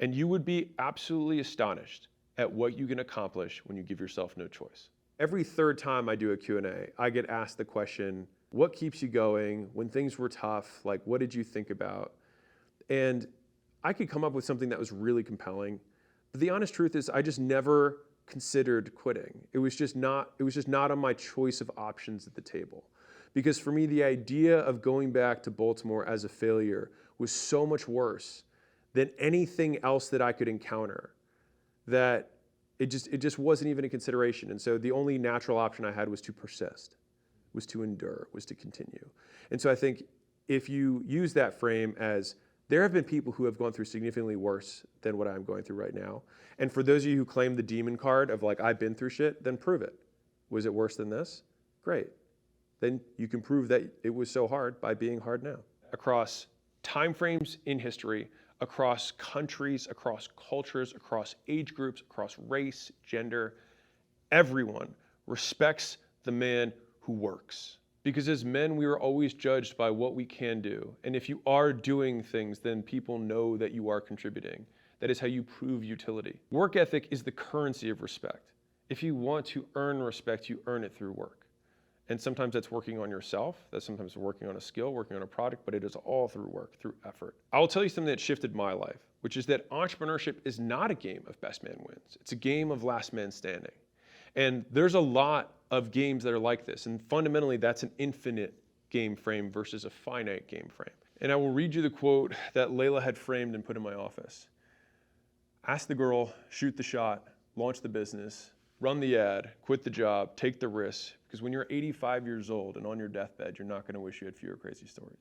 And you would be absolutely astonished at what you can accomplish when you give yourself no choice. Every third time I do a Q&A, I get asked the question, what keeps you going when things were tough? Like, what did you think about? And I could come up with something that was really compelling. But the honest truth is I just never considered quitting. It was just not on my choice of options at the table. Because for me, the idea of going back to Baltimore as a failure was so much worse than anything else that I could encounter, that it just wasn't even a consideration. And so the only natural option I had was to persist, was to endure, was to continue. And so I think if you use that frame as, there have been people who have gone through significantly worse than what I'm going through right now. And for those of you who claim the demon card of like, I've been through shit, then prove it. Was it worse than this? Great. Then you can prove that it was so hard by being hard now. Across timeframes in history, across countries, across cultures, across age groups, across race, gender, everyone respects the man who works. Because as men, we are always judged by what we can do. And if you are doing things, then people know that you are contributing. That is how you prove utility. Work ethic is the currency of respect. If you want to earn respect, you earn it through work. And sometimes that's working on yourself, that's sometimes working on a skill, working on a product, but it is all through work, through effort. I'll tell you something that shifted my life, which is that entrepreneurship is not a game of best man wins. It's a game of last man standing. And there's a lot of games that are like this. And fundamentally, that's an infinite game frame versus a finite game frame. And I will read you the quote that Layla had framed and put in my office. Ask the girl, shoot the shot, launch the business, run the ad, quit the job, take the risk, because when you're 85 years old and on your deathbed, you're not going to wish you had fewer crazy stories.